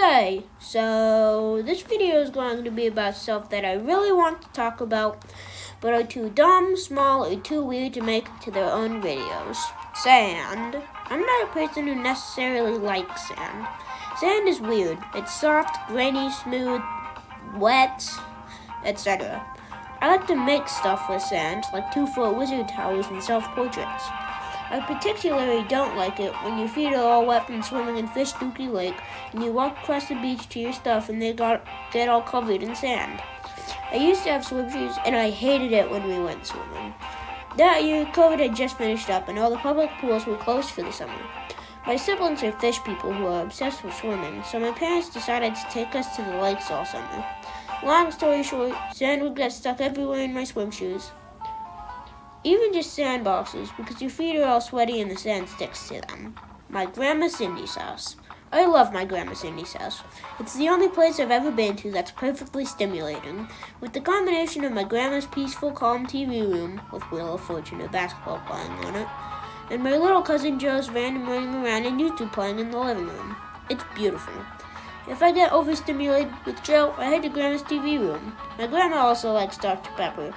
Okay, so this video is going to be about stuff that I really want to talk about, but are too dumb, small, or too weird to make into their own videos. Sand. I'm not a person who necessarily likes sand. Sand is weird. It's soft, grainy, smooth, wet, etc. I like to make stuff with sand, like 2-foot wizard towers and self-portraits. I particularly don't like it when your feet are all wet from swimming in Fish Dookie Lake and you walk across the beach to your stuff and they get all covered in sand. I used to have swim shoes and I hated it when we went swimming. That year, COVID had just finished up and all the public pools were closed for the summer. My siblings are fish people who are obsessed with swimming, so my parents decided to take us to the lakes all summer. Long story short, sand would get stuck everywhere in my swim shoes. Even just sandboxes, because your feet are all sweaty and the sand sticks to them. My Grandma Cindy's house. I love my Grandma Cindy's house. It's the only place I've ever been to that's perfectly stimulating. With the combination of my grandma's peaceful, calm TV room, with Wheel of Fortune and basketball playing on it, and my little cousin Joe's random running around and YouTube playing in the living room. It's beautiful. If I get overstimulated with Joe, I head to Grandma's TV room. My grandma also likes Dr. Pepper.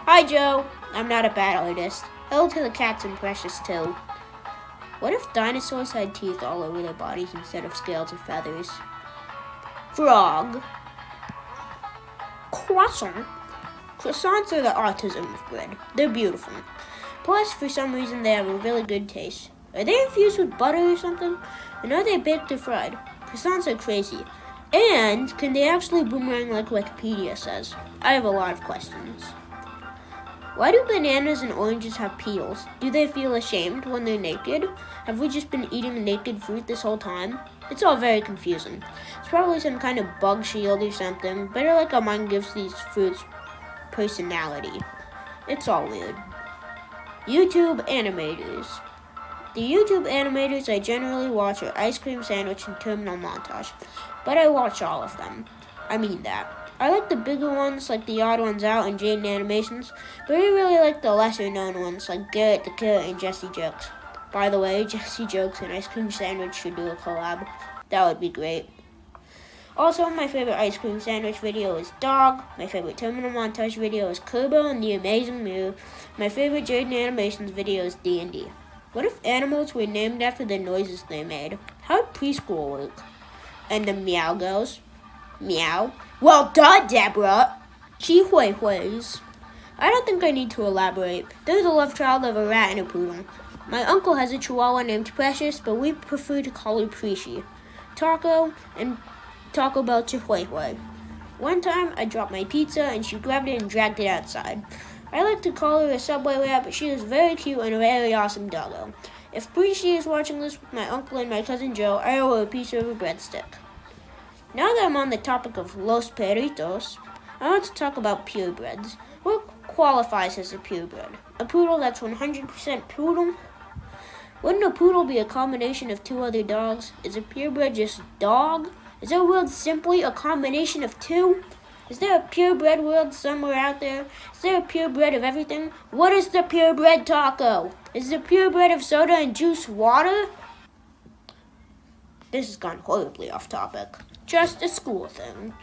Hi, Joe. I'm not a bad artist. Hello to the cats and Precious, too. What if dinosaurs had teeth all over their bodies instead of scales or feathers? Frog. Croissant. Croissants are the autism of bread. They're beautiful. Plus, for some reason, they have a really good taste. Are they infused with butter or something? And are they baked or fried? Croissants are crazy. And can they actually boomerang like Wikipedia says? I have a lot of questions. Why do bananas and oranges have peels? Do they feel ashamed when they're naked? Have we just been eating naked fruit this whole time? It's all very confusing. It's probably some kind of bug shield or something, but I like how mine gives these fruits personality. It's all weird. YouTube animators. The YouTube animators I generally watch are Ice Cream Sandwich and Terminal Montage, but I watch all of them. I mean that. I like the bigger ones like The Odd Ones Out and Jaden Animations, but I really like the lesser known ones like Garrett the Carrot and Jesse Jokes. By the way, Jesse Jokes and Ice Cream Sandwich should do a collab. That would be great. Also, my favorite Ice Cream Sandwich video is Dog. My favorite Terminal Montage video is Kerbo and the Amazing Mirror. My favorite Jaden Animations video is D&D. What if animals were named after the noises they made? How'd preschool work? And the meow goes? Meow. Well, duh, Deborah. Chi-hui-huis. I don't think I need to elaborate. They're the love child of a rat and a poodle. My uncle has a chihuahua named Precious, but we prefer to call her Preshi. Taco and Taco Bell Chi-hui-hui. One time, I dropped my pizza and she grabbed it and dragged it outside. I like to call her a Subway rat, but she is very cute and a very awesome doggo. If Preshi is watching this with my uncle and my cousin Joe, I owe her a piece of a breadstick. Now that I'm on the topic of Los Perritos, I want to talk about purebreds. What qualifies as a purebred? A poodle that's 100% poodle? Wouldn't a poodle be a combination of two other dogs? Is a purebred just dog? Is our world simply a combination of two? Is there a purebred world somewhere out there? Is there a purebred of everything? What is the purebred taco? Is the purebred of soda and juice water? This has gone horribly off topic. Just a school thing.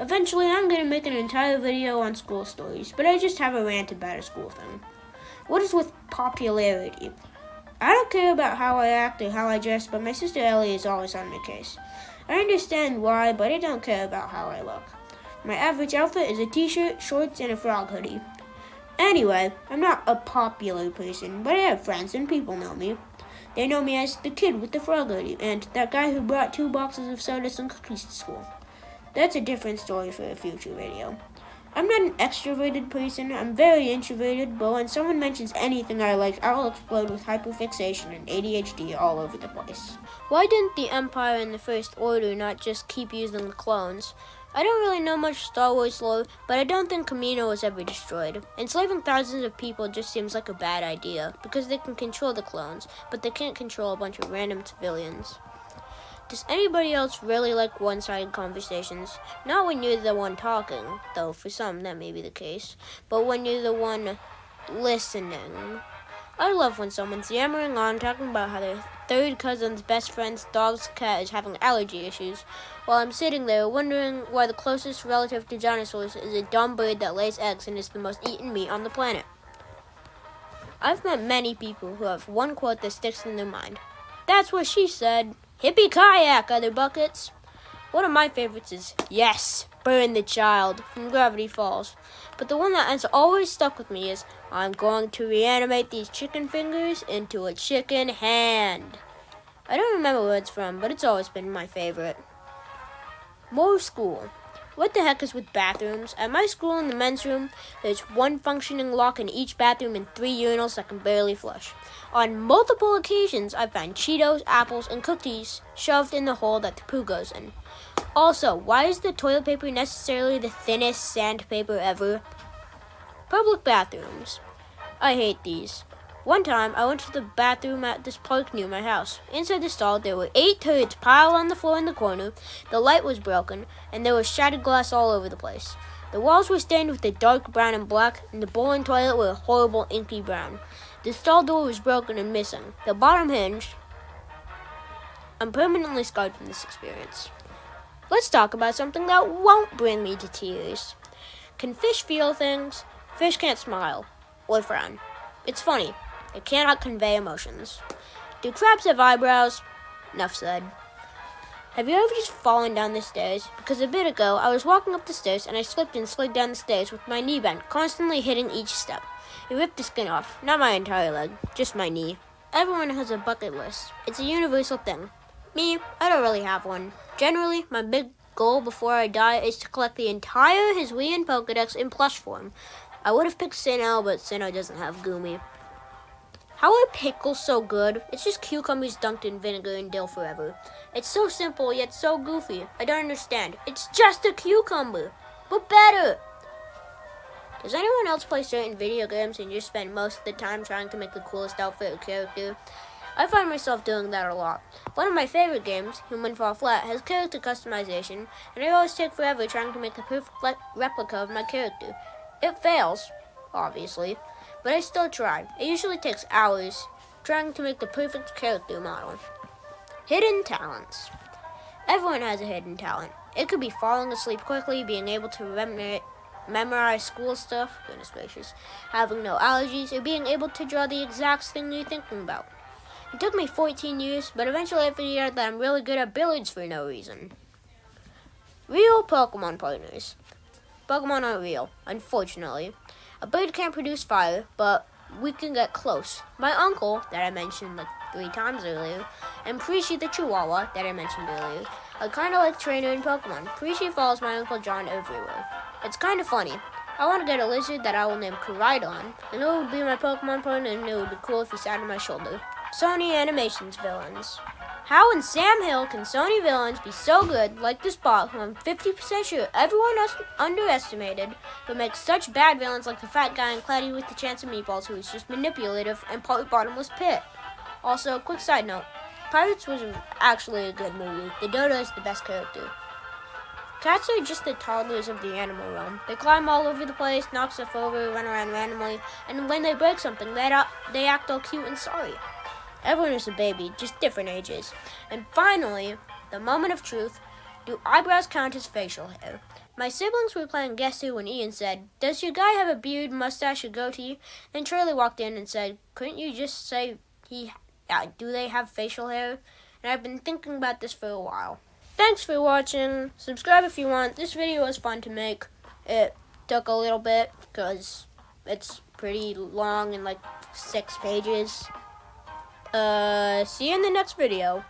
Eventually, I'm going to make an entire video on school stories, but I just have a rant about a school thing. What is with popularity? I don't care about how I act or how I dress, but my sister Ellie is always on my case. I understand why, but I don't care about how I look. My average outfit is a t-shirt, shorts, and a frog hoodie. Anyway, I'm not a popular person, but I have friends and people know me. They know me as the kid with the frog hoodie and that guy who brought 2 boxes of sodas and cookies to school. That's a different story for a future video. I'm not an extroverted person, I'm very introverted, but when someone mentions anything I like, I'll explode with hyperfixation and ADHD all over the place. Why didn't the Empire and the First Order not just keep using the clones? I don't really know much Star Wars lore, but I don't think Kamino was ever destroyed. Enslaving thousands of people just seems like a bad idea, because they can control the clones, but they can't control a bunch of random civilians. Does anybody else really like one-sided conversations? Not when you're the one talking, though for some that may be the case, but when you're the one listening. I love when someone's yammering on talking about how their third cousin's best friend's dog's cat is having allergy issues, while I'm sitting there wondering why the closest relative to dinosaurs is a dumb bird that lays eggs and is the most eaten meat on the planet. I've met many people who have one quote that sticks in their mind. That's what she said. Hippie kayak, other buckets. One of my favorites is, yes, burn the child, from Gravity Falls. But the one that has always stuck with me is, I'm going to reanimate these chicken fingers into a chicken hand. I don't remember where it's from, but it's always been my favorite. More school. What the heck is with bathrooms? At my school in the men's room, there's one functioning lock in each bathroom and 3 urinals that can barely flush. On multiple occasions, I found Cheetos, apples, and cookies shoved in the hole that the poo goes in. Also, why is the toilet paper necessarily the thinnest sandpaper ever? Public bathrooms. I hate these. One time, I went to the bathroom at this park near my house. Inside the stall, there were 8 turds piled on the floor in the corner, the light was broken, and there was shattered glass all over the place. The walls were stained with a dark brown and black, and the bowl and toilet were a horrible inky brown. The stall door was broken and missing. The bottom hinged. I'm permanently scarred from this experience. Let's talk about something that won't bring me to tears. Can fish feel things? Fish can't smile or frown. It's funny. It cannot convey emotions. Do crabs have eyebrows? Enough said. Have you ever just fallen down the stairs? Because a bit ago, I was walking up the stairs and I slipped and slid down the stairs with my knee bent, constantly hitting each step. It ripped the skin off. Not my entire leg, just my knee. Everyone has a bucket list. It's a universal thing. Me, I don't really have one. Generally, my big goal before I die is to collect the entire Hisuian Pokedex in plush form. I would have picked Sinnoh, but Sinnoh doesn't have Goomy. How are pickles so good? It's just cucumbers dunked in vinegar and dill forever. It's so simple, yet so goofy. I don't understand. It's just a cucumber, but better. Does anyone else play certain video games and just spend most of the time trying to make the coolest outfit or character? I find myself doing that a lot. One of my favorite games, Human Fall Flat, has character customization, and I always take forever trying to make the perfect replica of my character. It fails, obviously, but I still try. It usually takes hours trying to make the perfect character model. Hidden talents. Everyone has a hidden talent. It could be falling asleep quickly, being able to memorize school stuff, goodness gracious, having no allergies, or being able to draw the exact thing you're thinking about. It took me 14 years, but eventually I figured out that I'm really good at billiards for no reason. Real Pokemon partners. Pokemon aren't real, unfortunately. A bird can't produce fire, but we can get close. My uncle, that I mentioned like 3 times earlier, and Preachy the Chihuahua, that I mentioned earlier, are kind of like Trainer in Pokemon. Preachy follows my Uncle John everywhere. It's kind of funny. I want to get a lizard that I will name Koraidon, and it would be my Pokemon partner, and it would be cool if he sat on my shoulder. Sony Animations villains. How in Sam Hill can Sony villains be so good, like the Spot, who I'm 50% sure everyone underestimated, but make such bad villains like the fat guy in Cloudy with the Chance of Meatballs, who is just manipulative and part bottomless pit. Also, a quick side note, Pirates was actually a good movie. The Dodo is the best character. Cats are just the toddlers of the animal realm. They climb all over the place, knock stuff over, run around randomly, and when they break something, they act all cute and sorry. Everyone is a baby, just different ages. And finally, the moment of truth, do eyebrows count as facial hair? My siblings were playing Guess Who when Ian said, "Does your guy have a beard, mustache, or goatee?" Then Charlie walked in and said, "Couldn't you just say do they have facial hair?" And I've been thinking about this for a while. Thanks for watching. Subscribe if you want. This video was fun to make. It took a little bit because it's pretty long and like 6 pages. See you in the next video.